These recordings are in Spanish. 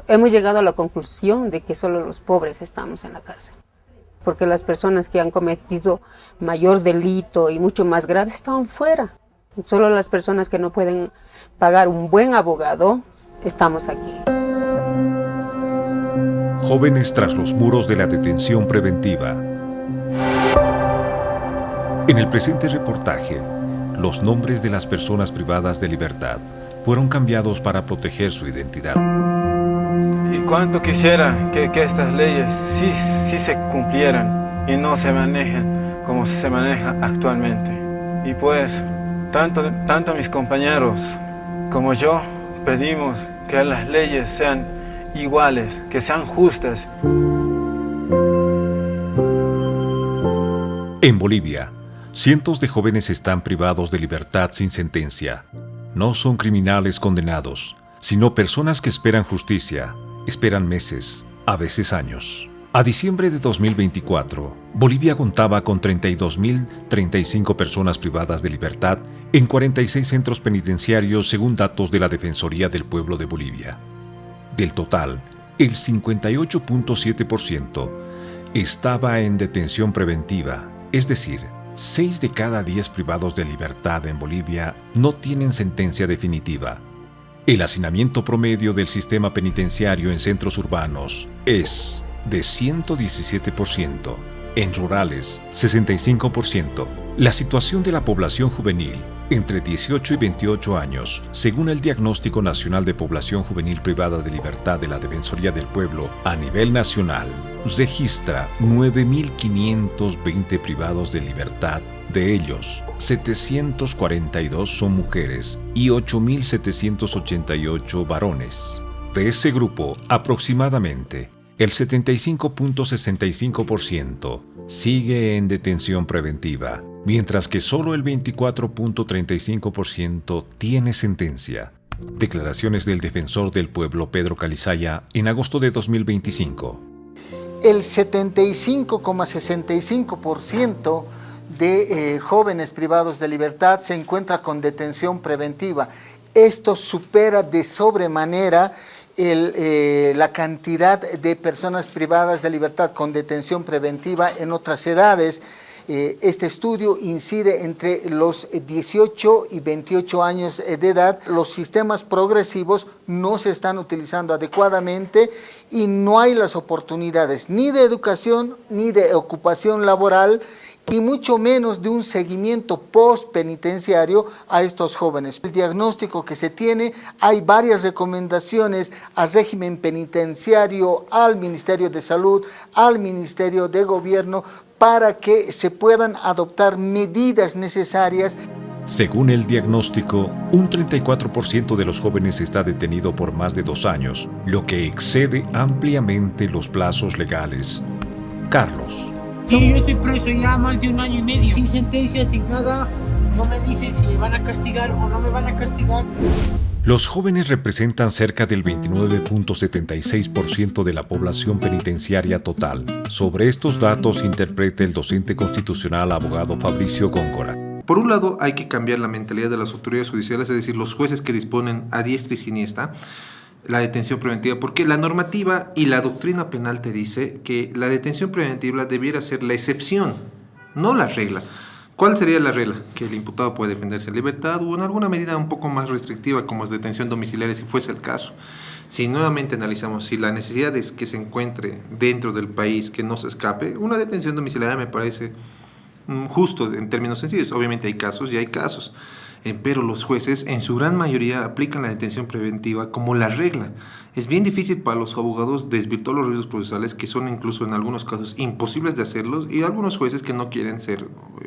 hemos llegado a la conclusión de que solo los pobres estamos en la cárcel, porque las personas que han cometido mayor delito y mucho más grave están fuera. Solo las personas que no pueden pagar un buen abogado estamos aquí. Jóvenes tras los muros de la detención preventiva. En el presente reportaje, los nombres de las personas privadas de libertad fueron cambiados para proteger su identidad. Y cuánto quisiera que estas leyes sí se cumplieran y no se manejen como se maneja actualmente. Y pues, tanto mis compañeros como yo pedimos que las leyes sean iguales, que sean justas. En Bolivia, cientos de jóvenes están privados de libertad sin sentencia. No son criminales condenados, sino personas que esperan justicia, esperan meses, a veces años. A diciembre de 2024, Bolivia contaba con 32.035 personas privadas de libertad en 46 centros penitenciarios según datos de la Defensoría del Pueblo de Bolivia. Del total, el 58.7% estaba en detención preventiva, es decir, 6 de cada 10 privados de libertad en Bolivia no tienen sentencia definitiva. El hacinamiento promedio del sistema penitenciario en centros urbanos es de 117%, en rurales 65%. La situación de la población juvenil entre 18 y 28 años, según el Diagnóstico Nacional de Población Juvenil Privada de Libertad de la Defensoría del Pueblo a nivel nacional, registra 9.520 privados de libertad. De ellos, 742 son mujeres y 8.788 varones. De ese grupo, aproximadamente, el 75.65% sigue en detención preventiva, mientras que solo el 24.35% tiene sentencia. Declaraciones del defensor del pueblo Pedro Calizaya en agosto de 2025. El 75,65% de jóvenes privados de libertad se encuentra con detención preventiva. Esto supera de sobremanera la cantidad de personas privadas de libertad con detención preventiva en otras edades. Este estudio incide entre los 18 y 28 años de edad. Los sistemas progresivos no se están utilizando adecuadamente y no hay las oportunidades ni de educación ni de ocupación laboral, y mucho menos de un seguimiento post-penitenciario a estos jóvenes. El diagnóstico que se tiene, hay varias recomendaciones al régimen penitenciario, al Ministerio de Salud, al Ministerio de Gobierno, para que se puedan adoptar medidas necesarias. Según el diagnóstico, un 34% de los jóvenes está detenido por más de 2 años, lo que excede ampliamente los plazos legales. Carlos. Sí, yo estoy preso ya más de 1 año y medio, sin sentencia, sin nada. No me dicen si me van a castigar o no me van a castigar. Los jóvenes representan cerca del 29.76% de la población penitenciaria total. Sobre estos datos interpreta el docente constitucional abogado Fabricio Góngora. Por un lado, hay que cambiar la mentalidad de las autoridades judiciales, es decir, los jueces que disponen a diestra y siniestra la detención preventiva, porque la normativa y la doctrina penal te dice que la detención preventiva debiera ser la excepción, no la regla. ¿Cuál sería la regla? Que el imputado puede defenderse en libertad o en alguna medida un poco más restrictiva, como es detención domiciliaria, si fuese el caso. Si nuevamente analizamos si la necesidad es que se encuentre dentro del país, que no se escape, una detención domiciliaria me parece justo en términos sencillos. Obviamente hay casos y hay casos, pero los jueces en su gran mayoría aplican la detención preventiva como la regla. Es bien difícil para los abogados desvirtuar los riesgos procesales, que son incluso en algunos casos imposibles de hacerlos, y algunos jueces que no quieren ser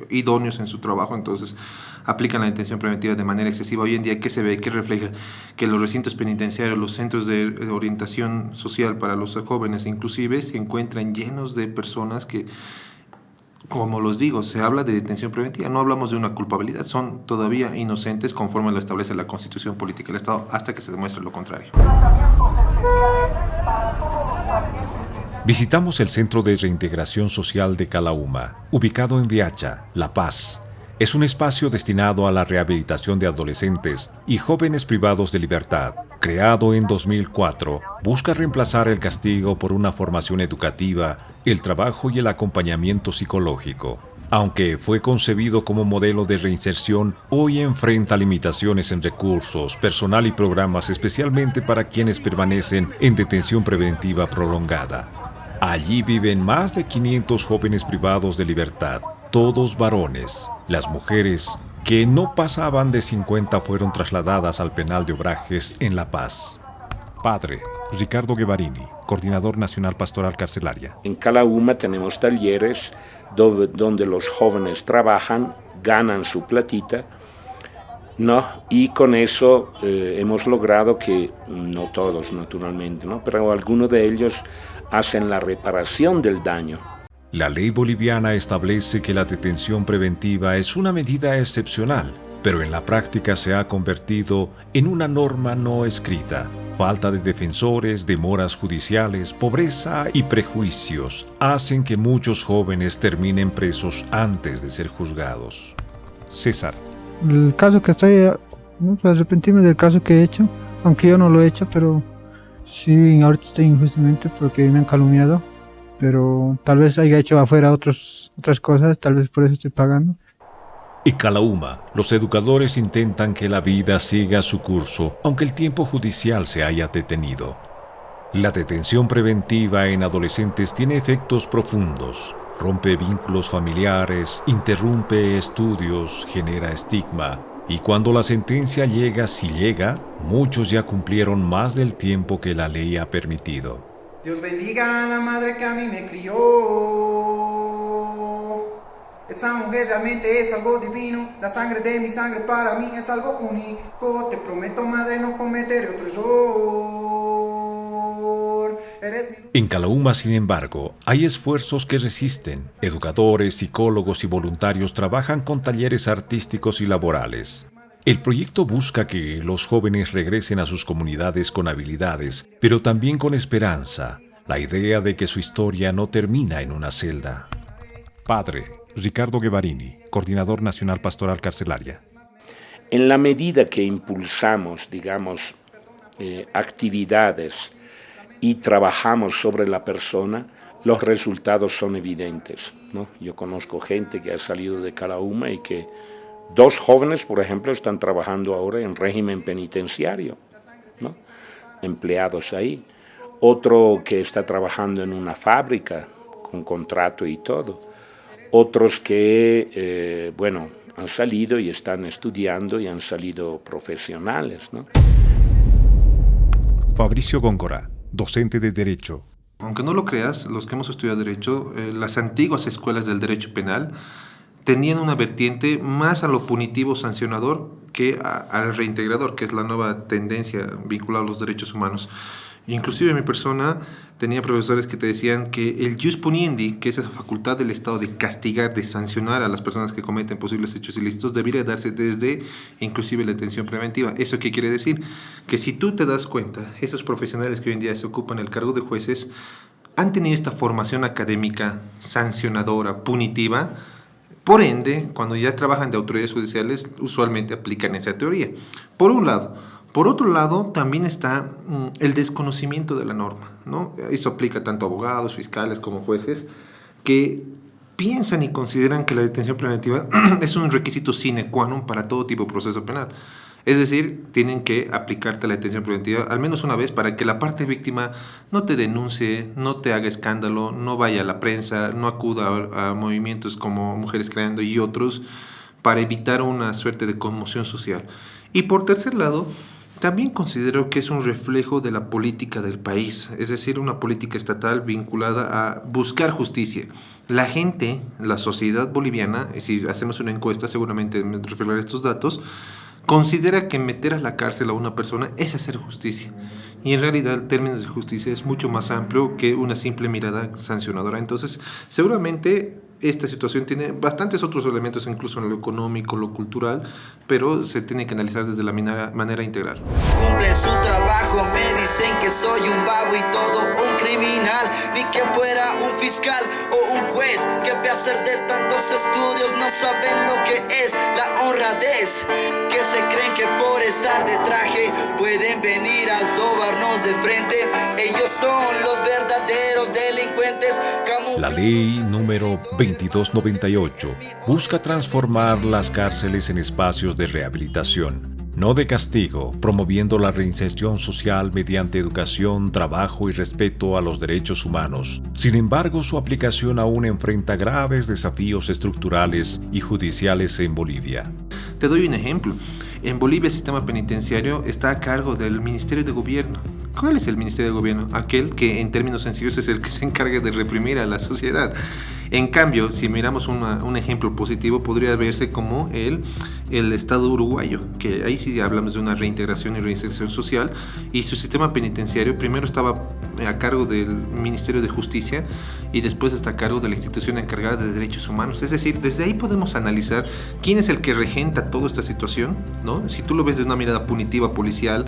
idóneos en su trabajo, entonces aplican la detención preventiva de manera excesiva. Hoy en día, ¿qué se ve? ¿Qué refleja? Que los recintos penitenciarios, los centros de orientación social para los jóvenes inclusive, se encuentran llenos de personas que, como los digo, se habla de detención preventiva, no hablamos de una culpabilidad, son todavía inocentes conforme lo establece la Constitución Política del Estado hasta que se demuestre lo contrario. Visitamos el Centro de Reintegración Social de Calauma, ubicado en Riacha, La Paz. Es un espacio destinado a la rehabilitación de adolescentes y jóvenes privados de libertad, Creado en 2004, busca reemplazar el castigo por una formación educativa, el trabajo y el acompañamiento psicológico. Aunque fue concebido como modelo de reinserción, hoy enfrenta limitaciones en recursos, personal y programas, especialmente para quienes permanecen en detención preventiva prolongada. Allí viven más de 500 jóvenes privados de libertad, todos varones. Las mujeres, que no pasaban de 50, fueron trasladadas al penal de Obrajes en La Paz. Padre Ricardo Guevarini, coordinador nacional pastoral carcelaria. En Calauma tenemos talleres donde los jóvenes trabajan, ganan su platita, ¿no? Y con eso hemos logrado que, no todos naturalmente, ¿no? Pero algunos de ellos hacen la reparación del daño. La ley boliviana establece que la detención preventiva es una medida excepcional, pero en la práctica se ha convertido en una norma no escrita. Falta de defensores, demoras judiciales, pobreza y prejuicios hacen que muchos jóvenes terminen presos antes de ser juzgados. César. El caso que estoy, no, pues arrepentirme del caso que he hecho, aunque yo no lo he hecho, pero sí, ahorita estoy injustamente porque me han calumniado. Pero tal vez haya hecho afuera otras cosas, tal vez por eso estoy pagando. En Calauma, los educadores intentan que la vida siga su curso, aunque el tiempo judicial se haya detenido. La detención preventiva en adolescentes tiene efectos profundos. Rompe vínculos familiares, interrumpe estudios, genera estigma. Y cuando la sentencia llega, si llega, muchos ya cumplieron más del tiempo que la ley ha permitido. Dios bendiga a la madre que a mí me crió. Esa mujer realmente es algo divino. La sangre de mi sangre para mí es algo único. Te prometo, madre, no cometeré otro error. En Calauma, sin embargo, hay esfuerzos que resisten. Educadores, psicólogos y voluntarios trabajan con talleres artísticos y laborales. El proyecto busca que los jóvenes regresen a sus comunidades con habilidades, pero también con esperanza, la idea de que su historia no termina en una celda. Padre Ricardo Guevarini, coordinador nacional pastoral carcelaria. En la medida que impulsamos, digamos, actividades y trabajamos sobre la persona, los resultados son evidentes, ¿no? Yo conozco gente que ha salido de Calauma y que 2 jóvenes, por ejemplo, están trabajando ahora en régimen penitenciario, ¿no? Empleados ahí. Otro que está trabajando en una fábrica con contrato y todo. Otros que, han salido y están estudiando y han salido profesionales, ¿no? Fabricio Góngora, docente de Derecho. Aunque no lo creas, los que hemos estudiado Derecho, las antiguas escuelas del Derecho Penal tenían una vertiente más a lo punitivo sancionador que al reintegrador, que es la nueva tendencia vinculada a los derechos humanos. Inclusive mi persona tenía profesores que te decían que el jus puniendi, que es esa facultad del Estado de castigar, de sancionar a las personas que cometen posibles hechos ilícitos, debería darse desde inclusive la detención preventiva. ¿Eso qué quiere decir? Que si tú te das cuenta, esos profesionales que hoy en día se ocupan el cargo de jueces han tenido esta formación académica sancionadora, punitiva. Por ende, cuando ya trabajan de autoridades judiciales, usualmente aplican esa teoría. Por un lado. Por otro lado, también está el desconocimiento de la norma, ¿no? Eso aplica tanto a abogados, fiscales como jueces, que piensan y consideran que la detención preventiva es un requisito sine qua non para todo tipo de proceso penal. Es decir, tienen que aplicarte la detención preventiva al menos una vez para que la parte víctima no te denuncie, no te haga escándalo, no vaya a la prensa, no acuda a movimientos como Mujeres Creando y otros para evitar una suerte de conmoción social. Y por tercer lado, también considero que es un reflejo de la política del país, es decir, una política estatal vinculada a buscar justicia. La gente, la sociedad boliviana, y si hacemos una encuesta seguramente me referiré a estos datos, considera que meter a la cárcel a una persona es hacer justicia. Y en realidad el término de justicia es mucho más amplio que una simple mirada sancionadora. Entonces, seguramente esta situación tiene bastantes otros elementos, incluso en lo económico, lo cultural, pero se tiene que analizar desde la manera integral. Cumplen su trabajo, me dicen que soy un vago y todo un criminal, ni que fuera un fiscal o un juez, que a pesar de tantos estudios no saben lo que es la honradez, que se creen que por estar de traje pueden venir a sobarnos de frente. Ellos son los verdaderos delincuentes. La ley número 2298 busca transformar las cárceles en espacios de rehabilitación, no de castigo, promoviendo la reinserción social mediante educación, trabajo y respeto a los derechos humanos. Sin embargo, su aplicación aún enfrenta graves desafíos estructurales y judiciales en Bolivia. Te doy un ejemplo. En Bolivia el sistema penitenciario está a cargo del Ministerio de Gobierno. ¿Cuál es el Ministerio de Gobierno? Aquel que en términos sencillos es el que se encarga de reprimir a la sociedad. En cambio, si miramos un ejemplo positivo, podría verse como el Estado uruguayo, que ahí sí hablamos de una reintegración y reinserción social, y su sistema penitenciario primero estaba a cargo del Ministerio de Justicia y después está a cargo de la institución encargada de derechos humanos. Es decir, desde ahí podemos analizar quién es el que regenta toda esta situación, ¿no? Si tú lo ves de una mirada punitiva policial,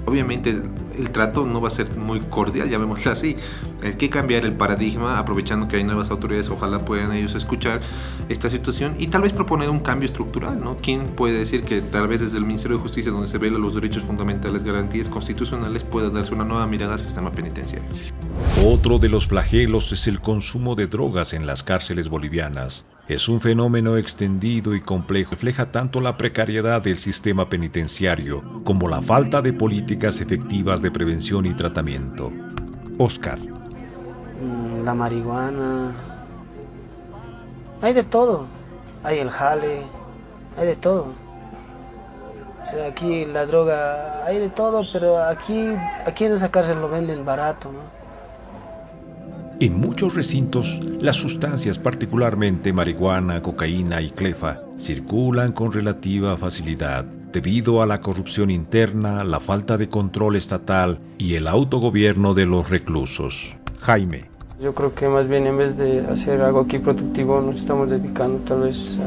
obviamente el trato no va a ser muy cordial, llamémoslo así. Hay que cambiar el paradigma, aprovechando que hay nuevas autoridades, ojalá puedan ellos escuchar esta situación y tal vez proponer un cambio estructural, ¿no? ¿Quién puede decir que tal vez desde el Ministerio de Justicia, donde se velan los derechos fundamentales, garantías constitucionales, pueda darse una nueva mirada al sistema penitenciario? Otro de los flagelos es el consumo de drogas en las cárceles bolivianas. Es un fenómeno extendido y complejo. Refleja tanto la precariedad del sistema penitenciario como la falta de políticas efectivas de prevención y tratamiento. Oscar. La marihuana. Hay de todo. Hay el jale. Hay de todo. O sea, aquí la droga, hay de todo, pero aquí en esa cárcel lo venden barato, ¿no? En muchos recintos, las sustancias, particularmente marihuana, cocaína y clefa, circulan con relativa facilidad debido a la corrupción interna, la falta de control estatal y el autogobierno de los reclusos. Jaime. Yo creo que más bien en vez de hacer algo aquí productivo, nos estamos dedicando tal vez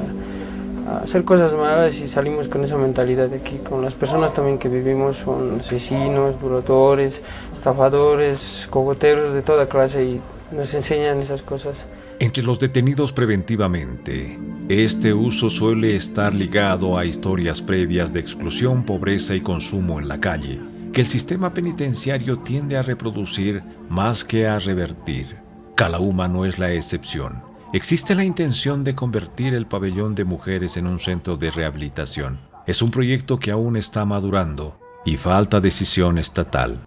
a hacer cosas malas y salimos con esa mentalidad de aquí. Con las personas también que vivimos son asesinos, violadores, estafadores, cogoteros de toda clase y nos enseñan esas cosas. Entre los detenidos preventivamente, este uso suele estar ligado a historias previas de exclusión, pobreza y consumo en la calle, que el sistema penitenciario tiende a reproducir más que a revertir. Calauma no es la excepción. Existe la intención de convertir el pabellón de mujeres en un centro de rehabilitación. Es un proyecto que aún está madurando y falta decisión estatal.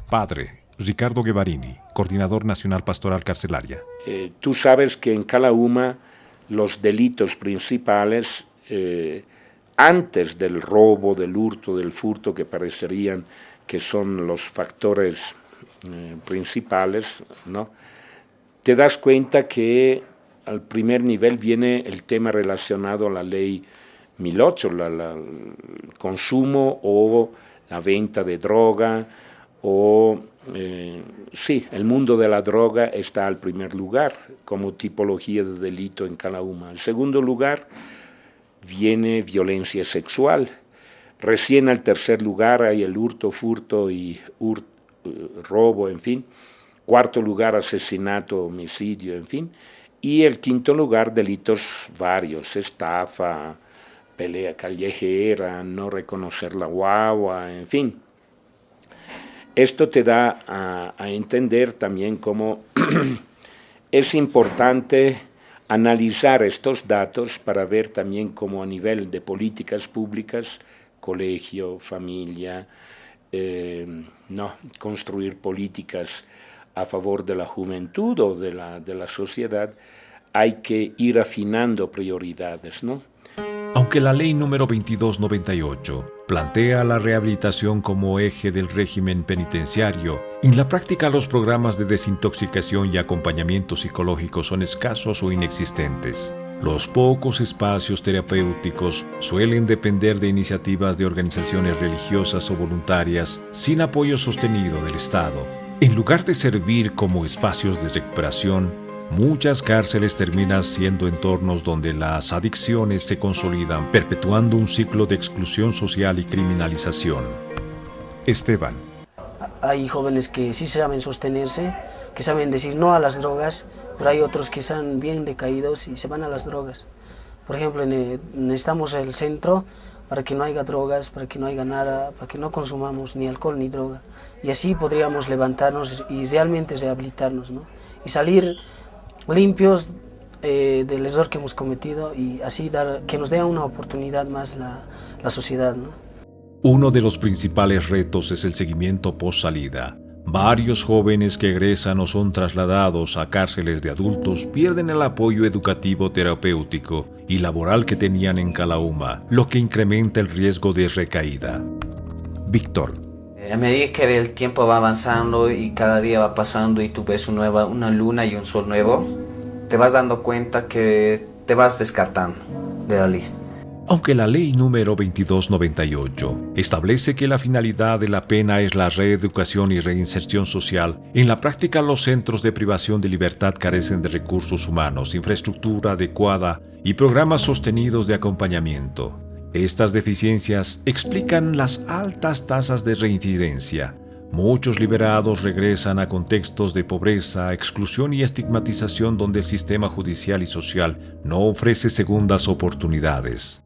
Padre Ricardo Guevarini, Coordinador Nacional Pastoral Carcelaria. Tú sabes que en Calauma los delitos principales, antes del robo, del hurto, del furto, que parecerían que son los factores principales, ¿no? Te das cuenta que al primer nivel viene el tema relacionado a la ley 1008, el consumo o la venta de droga, o sí, el mundo de la droga está al primer lugar como tipología de delito en Calauma. En segundo lugar viene violencia sexual. Recién al tercer lugar hay el hurto, furto y robo, en fin. Cuarto lugar, asesinato, homicidio, en fin. Y el quinto lugar, delitos varios, estafa, pelea callejera, no reconocer la guagua, en fin. Esto te da a entender también cómo es importante analizar estos datos para ver también cómo a nivel de políticas públicas, colegio, familia, construir políticas a favor de la juventud o de la sociedad, hay que ir afinando prioridades, ¿no? Aunque la ley número 2298 plantea la rehabilitación como eje del régimen penitenciario, en la práctica los programas de desintoxicación y acompañamiento psicológico son escasos o inexistentes. Los pocos espacios terapéuticos suelen depender de iniciativas de organizaciones religiosas o voluntarias sin apoyo sostenido del Estado. En lugar de servir como espacios de recuperación, muchas cárceles terminan siendo entornos donde las adicciones se consolidan, perpetuando un ciclo de exclusión social y criminalización. Esteban. Hay jóvenes que sí saben sostenerse, que saben decir no a las drogas, pero hay otros que están bien decaídos y se van a las drogas. Por ejemplo, necesitamos el centro para que no haya drogas, para que no haya nada, para que no consumamos ni alcohol ni droga. Y así podríamos levantarnos y realmente rehabilitarnos, ¿no? Y salir limpios del error que hemos cometido y así que nos dé una oportunidad más la sociedad, ¿no? Uno de los principales retos es el seguimiento post-salida. Varios jóvenes que egresan o son trasladados a cárceles de adultos pierden el apoyo educativo, terapéutico y laboral que tenían en Calauma, lo que incrementa el riesgo de recaída. Víctor. A medida que el tiempo va avanzando y cada día va pasando y tú ves una luna y un sol nuevo, te vas dando cuenta que te vas descartando de la lista. Aunque la ley número 2298 establece que la finalidad de la pena es la reeducación y reinserción social, en la práctica los centros de privación de libertad carecen de recursos humanos, infraestructura adecuada y programas sostenidos de acompañamiento. Estas deficiencias explican las altas tasas de reincidencia. Muchos liberados regresan a contextos de pobreza, exclusión y estigmatización donde el sistema judicial y social no ofrece segundas oportunidades.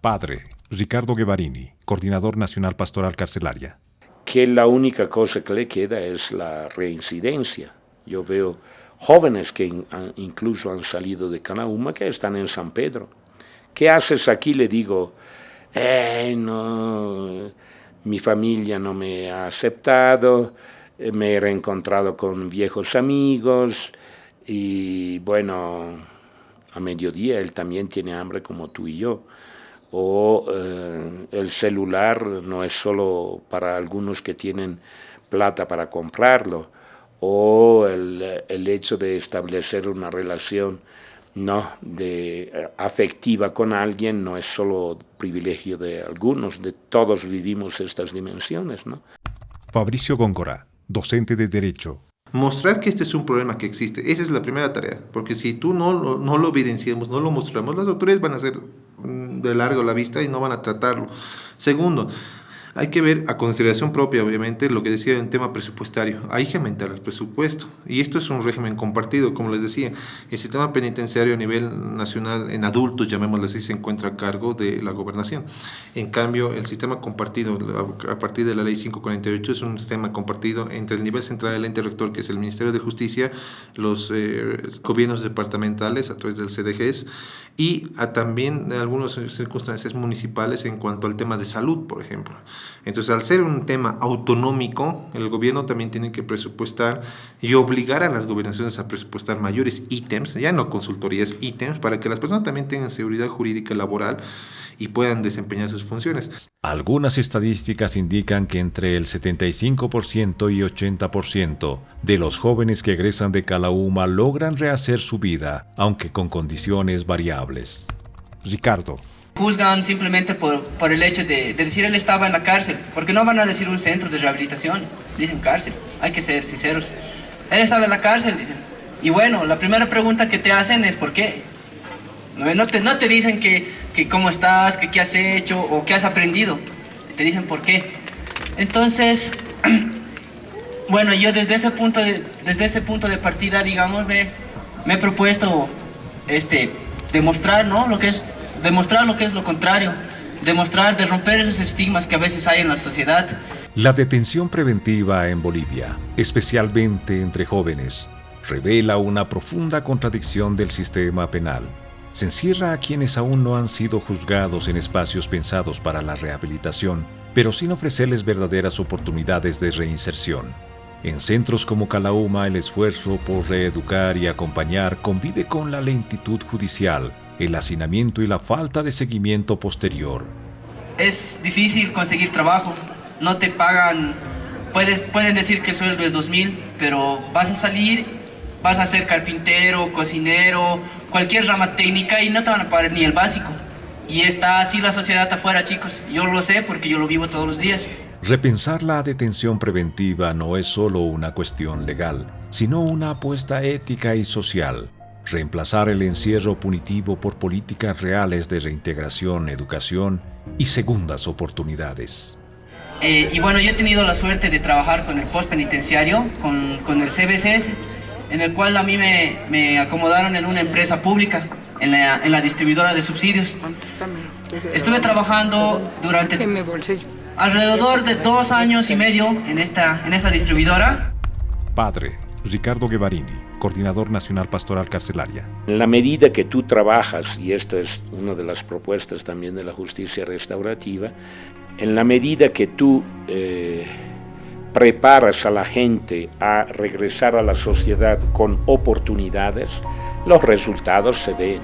Padre Ricardo Guevarini, Coordinador Nacional Pastoral Carcelaria. Que la única cosa que le queda es la reincidencia. Yo veo jóvenes que incluso han salido de Canauma que están en San Pedro. ¿Qué haces aquí? Le digo, no, mi familia no me ha aceptado, me he reencontrado con viejos amigos y bueno, a mediodía él también tiene hambre como tú y yo. O el celular no es solo para algunos que tienen plata para comprarlo, o el hecho de establecer una relación afectiva con alguien no es solo privilegio de algunos, de todos vivimos estas dimensiones, ¿no? Fabricio Góngora, docente de Derecho. Mostrar que este es un problema que existe, esa es la primera tarea, porque si tú no lo evidenciamos, no lo mostramos, las autoridades van a hacer de largo la vista y no van a tratarlo. Segundo, hay que ver a consideración propia, obviamente, lo que decía en tema presupuestario. Hay que aumentar el presupuesto. Y esto es un régimen compartido, como les decía. El sistema penitenciario a nivel nacional, en adultos, llamémoslo así, se encuentra a cargo de la gobernación. En cambio, el sistema compartido, a partir de la ley 548, es un sistema compartido entre el nivel central del ente rector, que es el Ministerio de Justicia, los gobiernos departamentales a través del CDGs, y también algunas circunstancias municipales en cuanto al tema de salud, por ejemplo. Entonces, al ser un tema autonómico, el gobierno también tiene que presupuestar y obligar a las gobernaciones a presupuestar mayores ítems, ya no consultorías, ítems, para que las personas también tengan seguridad jurídica laboral y puedan desempeñar sus funciones. Algunas estadísticas indican que entre el 75% y 80% de los jóvenes que egresan de Calauma logran rehacer su vida, aunque con condiciones variables. Ricardo. Juzgan simplemente por el hecho de decir él estaba en la cárcel, porque no van a decir un centro de rehabilitación, dicen cárcel, hay que ser sinceros. Él estaba en la cárcel, dicen. Y bueno, la primera pregunta que te hacen es ¿por qué? No te dicen que cómo estás, que qué has hecho o qué has aprendido, te dicen por qué. Entonces, bueno, yo desde ese punto de partida, digamos, me he propuesto demostrar, ¿no? Demostrar lo que es lo contrario, de romper esos estigmas que a veces hay en la sociedad. La detención preventiva en Bolivia, especialmente entre jóvenes, revela una profunda contradicción del sistema penal. Se encierra a quienes aún no han sido juzgados en espacios pensados para la rehabilitación, pero sin ofrecerles verdaderas oportunidades de reinserción. En centros como Calauma, el esfuerzo por reeducar y acompañar convive con la lentitud judicial, el hacinamiento y la falta de seguimiento posterior. Es difícil conseguir trabajo, no te pagan, pueden decir que el sueldo es 2.000, pero vas a salir, vas a ser carpintero, cocinero, cualquier rama técnica y no te van a pagar ni el básico. Y está así la sociedad afuera, chicos. Yo lo sé porque yo lo vivo todos los días. Repensar la detención preventiva no es solo una cuestión legal, sino una apuesta ética y social. Reemplazar el encierro punitivo por políticas reales de reintegración, educación y segundas oportunidades. Y bueno, yo he tenido la suerte de trabajar con el postpenitenciario, con el CBCS, en el cual a mí me acomodaron en una empresa pública, en la distribuidora de subsidios. Estuve trabajando durante alrededor de 2 años y medio en esta distribuidora. Padre Ricardo Guevarini, Coordinador Nacional Pastoral Carcelaria. En la medida que tú trabajas, y esto es una de las propuestas también de la justicia restaurativa, en la medida que tú preparas a la gente a regresar a la sociedad con oportunidades, los resultados se ven.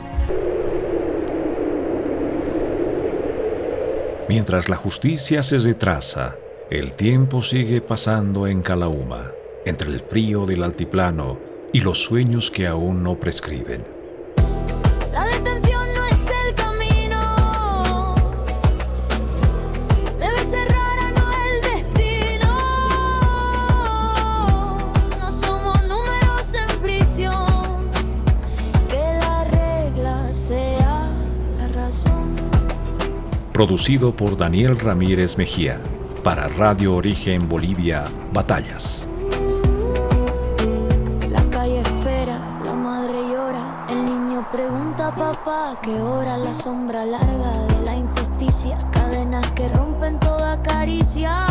Mientras la justicia se retrasa, el tiempo sigue pasando en Calauma, entre el frío del altiplano y los sueños que aún no prescriben. La detención no es el camino, debe ser rara, no el destino. No somos números en prisión, que la regla sea la razón. Producido por Daniel Ramírez Mejía, para Radio Origen Bolivia, Batallas. Pregunta papá, ¿qué hora? La sombra larga de la injusticia, cadenas que rompen toda caricia.